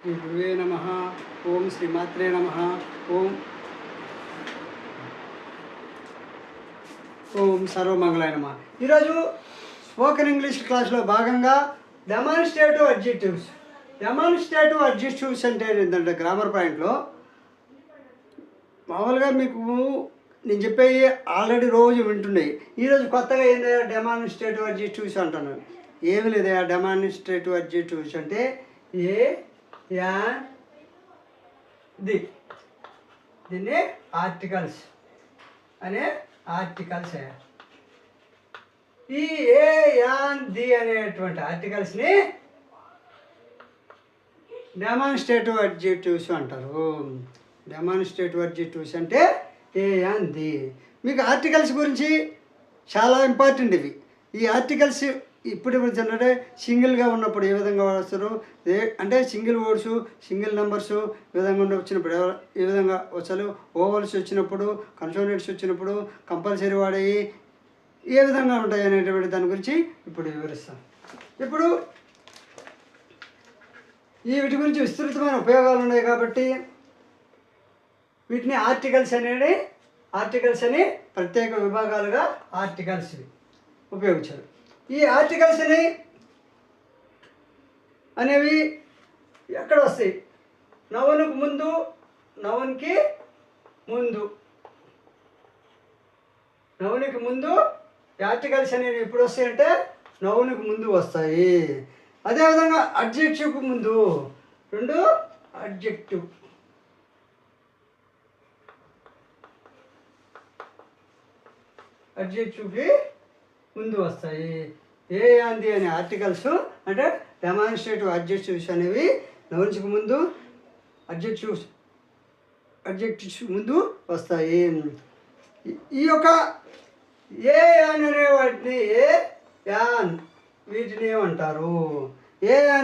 శ్రీ గురువే నమ. ఓం శ్రీమాత్రే నమ. ఓం ఓం సర్వమంగళాయ నమ. ఈరోజు స్పోకెన్ ఇంగ్లీష్ క్లాస్లో భాగంగా డెమాన్స్ట్రేటివ్ అడ్జెక్టివ్స్ అంటే ఏంటంటే గ్రామర్ పాయింట్లో మామూలుగా మీకు నేను చెప్పేవి ఆల్రెడీ రోజు వింటున్నాయి. ఈరోజు కొత్తగా ఏంటంటే డెమాన్స్ట్రేటివ్ అడ్జెక్టివ్స్ అంటాను. ఏమి లేదా డెమాన్స్ట్రేటివ్ అడ్జెక్టివ్స్ అంటే దీన్ని ఆర్టికల్స్ ఈ ది అనేటువంటి ఆర్టికల్స్ని డెమాన్స్ట్రేటివ్ అడ్జెక్టివ్స్ అంటారు. డెమాన్స్ట్రేటివ్ అడ్జెక్టివ్స్ అంటే ది. మీకు ఆర్టికల్స్ గురించి చాలా ఇంపార్టెంట్ ఇవి. ఈ ఆర్టికల్స్ ఇప్పుడు అంటే సింగిల్గా ఉన్నప్పుడు ఏ విధంగా వస్తారు, అంటే సింగిల్ వర్డ్స్ సింగిల్ నెంబర్స్ ఈ విధంగా వచ్చినప్పుడు ఏ విధంగా అసలు ఓవల్స్ వచ్చినప్పుడు కన్సోనెంట్స్ వచ్చినప్పుడు కంపల్సరీ వాడేవి ఏ విధంగా ఉంటాయి అనేటువంటి దాని గురించి ఇప్పుడు వివరిస్తాను. ఇప్పుడు వీటి గురించి విస్తృతమైన ఉపయోగాలు ఉన్నాయి కాబట్టి వీటిని ఆర్టికల్స్ అని ప్రత్యేక విభాగాలుగా ఆర్టికల్స్ ఉపయోగించారు. ఈ ఆర్టికల్స్ అనేవి ఎక్కడ వస్తాయి? నౌన్కి ముందు ఆర్టికల్స్ అనేవి ఎప్పుడు వస్తాయంటే నౌన్కి ముందు వస్తాయి. అదేవిధంగా అడ్జెక్టివ్కి ముందు అడ్జెక్టివ్కి ముందు వస్తాయి. ది అనే ఆర్టికల్స్ అంటే డెమాన్స్ట్రేటివ్ అడ్జెక్టివ్స్ అనేవి నౌన్స్కి ముందు అడ్జెక్టివ్స్ ముందు వస్తాయి. ఈ యొక్క అనే వాటిని వీటిని ఏమంటారు?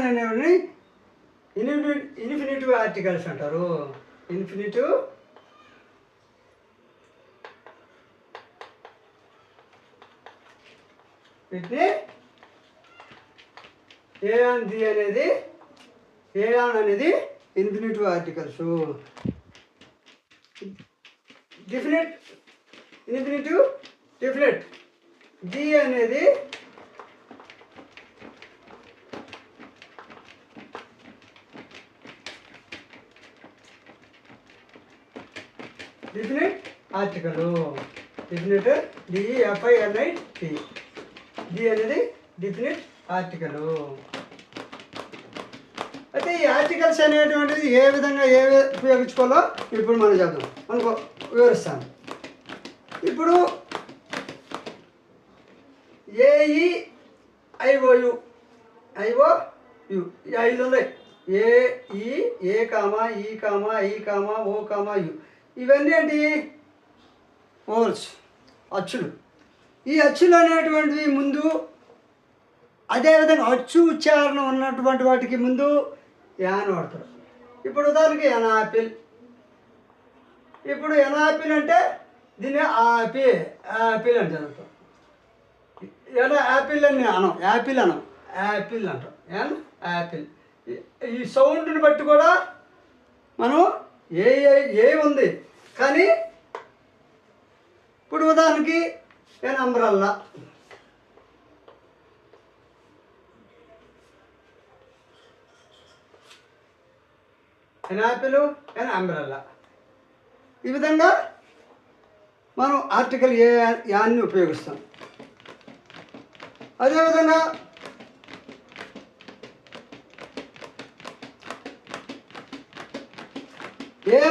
అనేవాడిని ఇన్ఫినిటివ్ ఆర్టికల్స్ అంటారు. వీటిని ది అనేది ఇన్ఫినిటివ్ ఆర్టికల్స్. డెఫినెట్ ది అనేది డెఫినెట్ ఆర్టికల్. DEFINIT ది అనేది డెఫినెట్ ఆర్టికల్. అయితే ఈ ఆర్టికల్స్ అనేటువంటిది ఏ విధంగా ఉపయోగించుకోవాలో ఇప్పుడు మనం చేద్దాం. వివరిస్తాను. ఇప్పుడు AEIOU ఈ 5 ఉన్నాయి. ఏ కామా ఈ కామా ఓ కామా యు. ఇవన్నీ ఏంటి? ఓవల్స్, అచ్చులు. ఈ అచ్చులు అనేటువంటివి ముందు, అదేవిధంగా అచ్చు ఉచ్చారణ ఉన్నటువంటి వాటికి ముందు యాన్ వాడతారు. ఇప్పుడు ఉదాహరణకి ఎనాపిల్. ఇప్పుడు ఎనాపిల్ అంటే దీన్ని యాపిల్ అని చదువుతాం. యాపిల్ అని యాపిల్ అంటాం. యాపిల్. ఈ సౌండ్ని బట్టి కూడా మనం ఏ ఉంది. కానీ ఇప్పుడు ఉదాహరణకి అంబ్రల్లా. Apple umbrella. ఈ విధంగా మనం ఆర్టికల్ యాన్ని ఉపయోగిస్తాం. అదేవిధంగా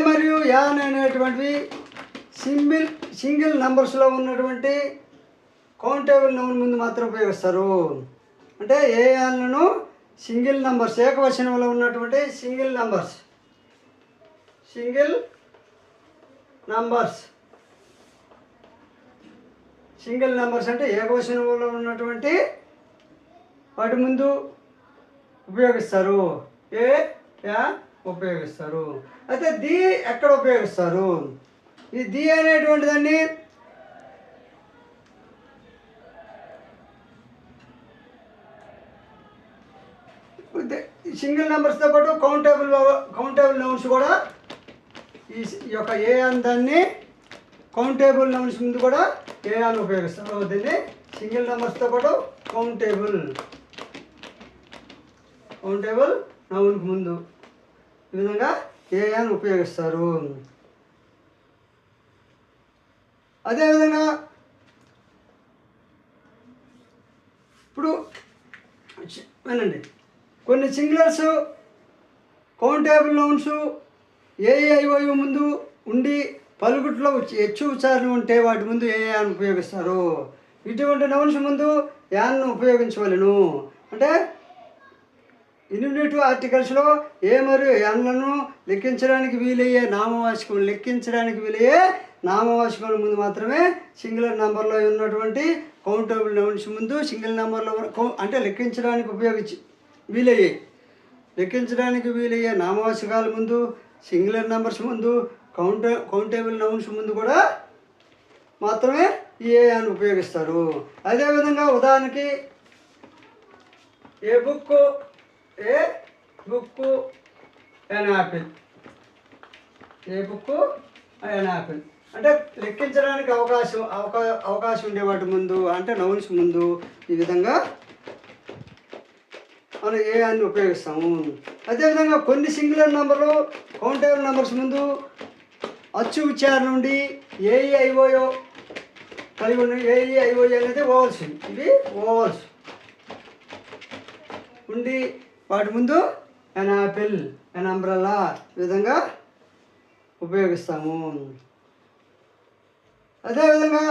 మరియు యాన్ అనేటువంటివి సింగిల్ నంబర్స్లో ఉన్నటువంటి కౌంటబుల్ నౌన్ ముందు మాత్రం ఉపయోగిస్తారు. అంటే యాన్లను సింగిల్ నంబర్స్, ఏకవచనంలో ఉన్నటువంటి సింగిల్ నంబర్స్ అంటే ఏకవచనంలో ఉన్నటువంటి వాటి ముందు ఉపయోగిస్తారు. ఉపయోగిస్తారు. అయితే ది ఎక్కడ ఉపయోగిస్తారు? ఈ ది అనేటువంటి దాన్ని సింగిల్ నెంబర్స్తో పాటు కౌంటబుల్ నౌన్స్ కూడా ఈ యొక్క ఏ అందాన్ని కౌంటబుల్ నౌన్స్ ముందు కూడా ఏ అని ఉపయోగిస్తారు. దీన్ని సింగిల్ నెంబర్స్తో పాటు కౌంటబుల్ నౌన్కి ముందు ఈ విధంగా ఏ అని ఉపయోగిస్తారు. అదేవిధంగా ఇప్పుడు వినండి, కొన్ని సింగులర్స్ కౌంటబుల్ నౌన్స్ ఏఐఓయు ముందు ఉండి పలుకుట్లో హెచ్చు ఉచ్చారణ ఉంటే వాటి ముందు ఏ అని ఉపయోగిస్తారు. ఇటువంటి నౌన్స్ ముందు యాన్ను ఉపయోగించవలను. అంటే ఇన్యూటివ్ ఆర్టికల్స్లో ఏ మరియు యాన్లను లెక్కించడానికి వీలయ్యే నామవాచకముల ముందు మాత్రమే సింగులర్ నెంబర్లో ఉన్నటువంటి కౌంటబుల్ నౌన్స్ ముందు సింగిల్ నెంబర్లో అంటే లెక్కించడానికి వీలయ్యే నామవాచకాల ముందు సింగులర్ నెంబర్స్ ముందు కౌంటబుల్ నౌన్స్ ముందు కూడా మాత్రమే ఏ అని ఉపయోగిస్తారు. అదేవిధంగా ఉదాహరణకి ఏ బుక్ అండ్ యాపిల్, అంటే లెక్కించడానికి అవకాశం ఉండే వాటి ముందు అంటే నౌన్స్ ముందు ఈ విధంగా మనం ఏ అని ఉపయోగిస్తాము. అదేవిధంగా కొన్ని సింగులర్ నెంబర్లు కౌంటబుల్ నెంబర్స్ ముందు అచ్చు ఉచ్చారణ నుండి ఏఈఐఓయో కలిగి ఉన్న ఏఈఐఓయో అనేది ఓవల్స్, ఇవి ఓవల్స్ ఉండి వాటి ముందు ఎన్ యాపిల్, ఎన్ అంబ్రెల్లా ఈ విధంగా ఉపయోగిస్తాము. అదేవిధంగా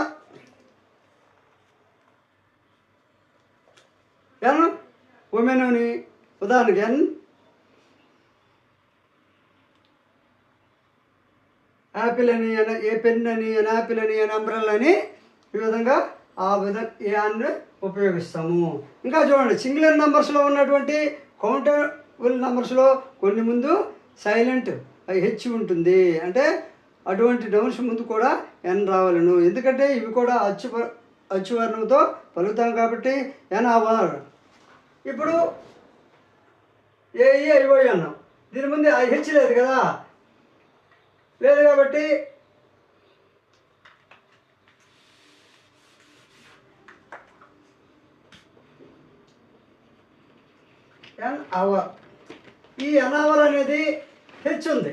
ఎన్ ఉమెన్ అని ఉదాహరణకి ఎన్ యాపిల్ అని, ఏ పెన్ అని, ఎన్ యాపిల్ అని, ఎన్ అంబ్రెల్లా అని ఈ విధంగా ఏ అని ఉపయోగిస్తాము. ఇంకా చూడండి, సింగులర్ నెంబర్స్లో ఉన్నటువంటి కౌంటబుల్ నెంబర్స్లో కొన్ని ముందు సైలెంట్ హెచ్ ఉంటుంది. అంటే అటువంటి నౌన్స్ ముందు కూడా ఎన్ రావాలను. ఎందుకంటే ఇవి కూడా అచ్చు వర్ణంతో పలుకుతాం కాబట్టి ఎన్ అవర్. ఇప్పుడు ఏఈఐఓయు అన్నాం, దీని ముందు హెచ్ లేదు కదా, లేదు కాబట్టి ఎన్ అవర్. ఈ ఎన్ అవర్ అనేది హెచ్ ఉంది,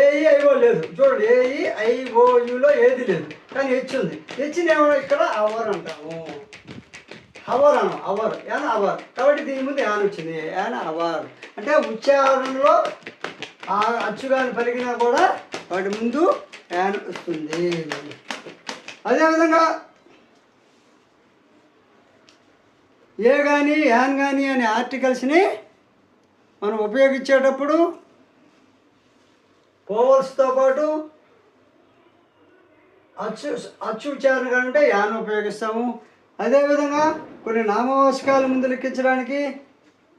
ఏఈఐఓ లేదు. చూడండి, ఏఈఐఓయులో ఏది లేదు కానీ హెచ్ ఉంది. హెచ్ని ఏమో ఇక్కడ అవర్ అంటాము, అవర్ ఎన్ అవర్. కాబట్టి దీని ముందు యాన్ వచ్చింది, యాన్ అవర్. అంటే ఉచ్చారణలో ఆ అచ్చుగాని పలికినా కూడా వాటి ముందు యాన్ వస్తుంది. అదేవిధంగా ఏ కానీ యాన్ కానీ అనే ఆర్టికల్స్ని మనం ఉపయోగించేటప్పుడు ఓవల్స్తో పాటు అచ్చు ఉచ్చారణ కంటే యాన్ ఉపయోగిస్తాము. అదేవిధంగా కొన్ని నామవాచకాల ముందు లెక్కించడానికి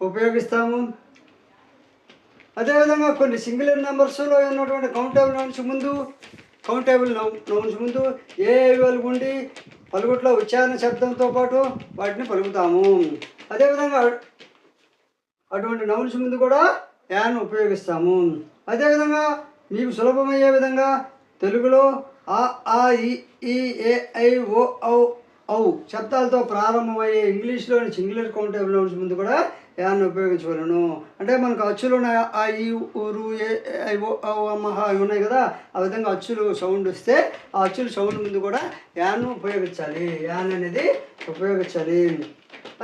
ఉపయోగిస్తాము. అదేవిధంగా కొన్ని సింగులర్ నెంబర్స్లో ఉన్నటువంటి కౌంటబుల్ నౌన్స్ ముందు ఏ ఉండి పలుకుట్లో ఉచ్చారణ శబ్దంతో పాటు వాటిని పలుకుతాము. అదేవిధంగా అటువంటి నౌన్స్ ముందు కూడా యాన్ ఉపయోగిస్తాము. అదేవిధంగా మీకు సులభమయ్యే విధంగా తెలుగులో ఆ ఈ ఏ ఐ ఓ ఔ శబ్దాలతో ప్రారంభమయ్యే ఇంగ్లీష్లోని సింగులర్ కౌంటబుల్ నౌన్స్ ముందు కూడా యాన్ ఉపయోగించవలను. అంటే మనకు అచ్చులు ఉన్నాయి, ఆ ఈ ఊరు ఏ ఐ ఓ ఔ అమ్మ అవి ఉన్నాయి కదా, ఆ విధంగా అచ్చులు సౌండ్ వస్తే ఆ అచ్చులు సౌండ్ ముందు కూడా యాన్ ఉపయోగించాలి, యాన్ అనేది ఉపయోగించాలి.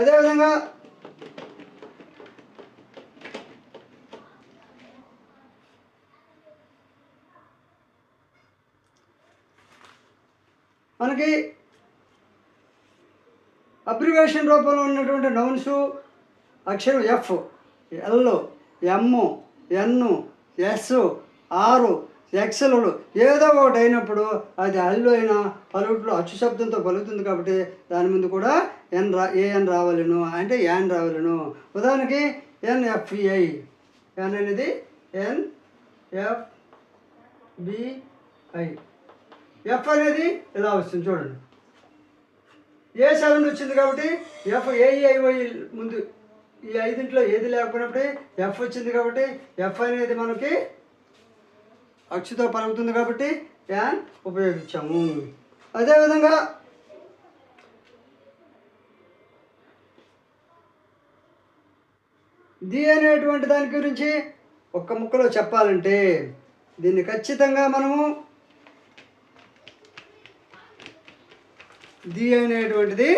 అదేవిధంగా మనకి అబ్రివేషన్ రూపంలో ఉన్నటువంటి నౌన్స్ అక్షరం F, L, M, N, S, R, ఎక్స్లు ఏదో ఒకటి అయినప్పుడు అది అల్లు అయినా పలుకుట్లో అచ్చు శబ్దంతో పలుకుతుంది కాబట్టి దాని ముందు కూడా ఏఎన్ రావాలను, అంటే యాన్ రావాలను. ఉదాహరణకి ఎన్ఎఫ్ఈఐ, ఎన్ అనేది ఎన్ఎఫ్బిఐ. ఎఫ్ అనేది ఇలా వస్తుంది చూడండి, ఏ సౌండ్ వచ్చింది కాబట్టి ఎఫ్ ఏఈఐఓ ముందు ఈ ఐదింట్లో ఏది లేకపోయినప్పుడు ఎఫ్ వచ్చింది కాబట్టి ఎఫ్ అనేది మనకి అచ్చుతో పలుకుతుంది కాబట్టి యాన్ ఉపయోగించాము. అదేవిధంగా ది అనేటువంటి దాని గురించి ఒక్క ముక్కలో చెప్పాలంటే దీన్ని ఖచ్చితంగా మనము ది అనేటువంటిది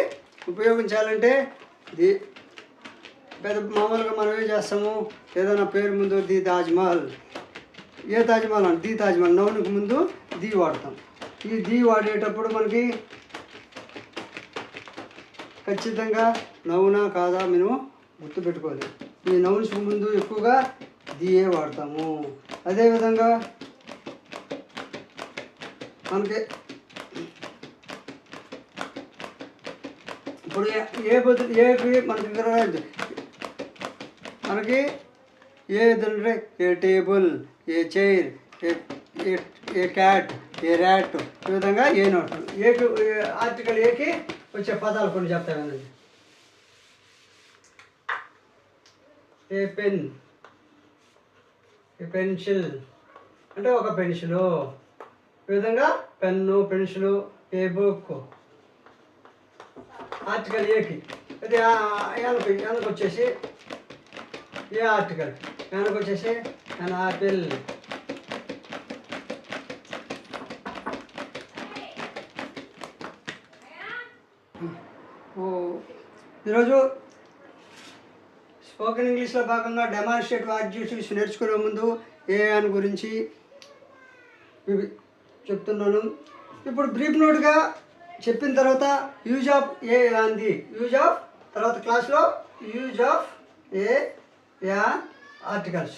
ఉపయోగించాలంటే ది పెద్ద మామూలుగా మనం ఏం చేస్తాము, ఏదైనా పేరు ముందు ది తాజ్మహల్, ఏ తాజ్మహల్ అంటే ది తాజ్మహల్, నౌన్కి ముందు ది వాడతాం. ఈ ది వాడేటప్పుడు మనకి ఖచ్చితంగా నౌనా కాదా మనం గుర్తుపెట్టుకోవాలి. ఈ నౌన్స్ ముందు ఎక్కువగా దియే వాడతాము. అదేవిధంగా మనకి ఇప్పుడు ఏ బదులు ఏకి మనకి ఏ ఎదురంటే a table, a chair, a cat, a rat, ఈ విధంగా ఏ నోట్. ఏకి ఆర్టికల్ ఏకి వచ్చే పదాలు కొన్ని చెప్తానండి. ఏ పెన్, ఏ పెన్సిల్ అంటే ఒక పెన్సిలు, ఈ విధంగా పెన్ను, పెన్సిలు, ఏ బుక్. ఆర్టికల్ ఏకి అది వెనక వచ్చేసి ఏ ఆర్టికల్, వెనక వచ్చేసి అన్ ఆపిల్. ఈరోజు స్పోకెన్ ఇంగ్లీష్లో భాగంగా డెమాన్స్ట్రేటివ్ యాక్టివిటీస్ నేర్చుకునే ముందు ఏ అని గురించి ఇవి చెప్తున్నాను. ఇప్పుడు బ్రీఫ్ నోట్గా చెప్పిన తర్వాత యూజ్ ఆఫ్ ఏ అంది, యూజ్ ఆఫ్ తర్వాత క్లాస్లో use of a an articles,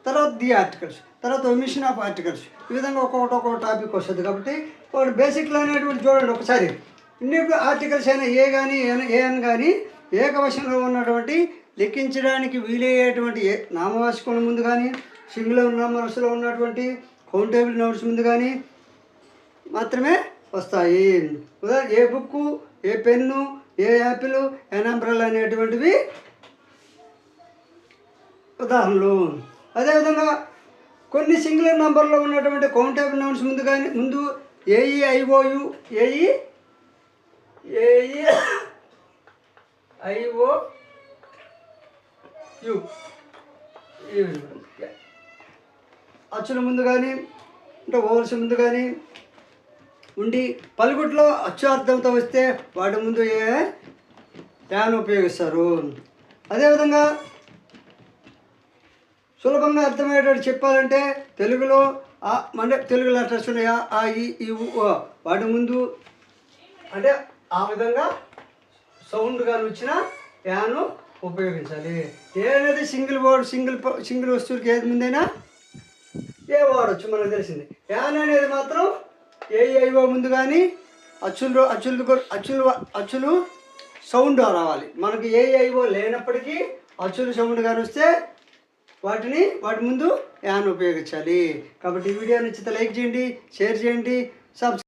తర్వాత ది ఆర్టికల్స్, తర్వాత ఒమిషన్ ఆఫ్ ఆర్టికల్స్. ఈ విధంగా ఒక్కొక్క టాపిక్ వస్తుంది కాబట్టి ఒకటి బేసిక్లో అనేటువంటి చూడండి ఒకసారి. ఇన్ని ఆర్టికల్స్ అయినా ఏ కానీ ఏఎన్ కానీ ఏకవచనంలో ఉన్నటువంటి లెక్కించడానికి వీలయ్యేటువంటి నామవాచకం ముందు కానీ సింగులర్ నామవరుసలో ఉన్నటువంటి కౌంటబుల్ నౌన్స్ ముందు కానీ మాత్రమే వస్తాయి. ఉదాహరణ a book, a pen, a apple, an umbrella అనేటువంటివి ఉదాహరణలు. అదేవిధంగా కొన్ని సింగులర్ నంబర్లో ఉన్నటువంటి కౌంటబుల్ నౌన్స్ ముందు A E, I O U, A E, I O, U అచ్చుల ముందు కానీ అంటే ఓవల్స్ ముందు కానీ ఉండి పలుకుట్లో అచ్చు అర్థంతో వస్తే వాటి ముందు యాన్ ఉపయోగిస్తారు. అదేవిధంగా సులభంగా అర్థమయ్యేటట్టు చెప్పాలంటే తెలుగులో అంటే తెలుగు లెటర్స్ ఉన్నాయా ఆ ఈ వాటి ముందు అంటే ఆ విధంగా సౌండ్ కానీ వచ్చిన యాను ఉపయోగించాలి. ఏ అనేది సింగిల్ వర్డ్, సింగిల్ వస్తువుకి ఏది ముందైనా ఏ వాడచ్చు మనకు తెలిసింది. యాన్ అనేది మాత్రం ఏఐఓ ముందు కానీ అచ్చులు సౌండ్ రావాలి. మనకి ఏఐఓ లేనప్పటికీ అచ్చులు సౌండ్ కానీ వస్తే వాటి ముందు యాన్ ఉపయోగించాలి. కాబట్టి ఈ వీడియో నచ్చితే లైక్ చేయండి, షేర్ చేయండి, సబ్స్క్రైబ్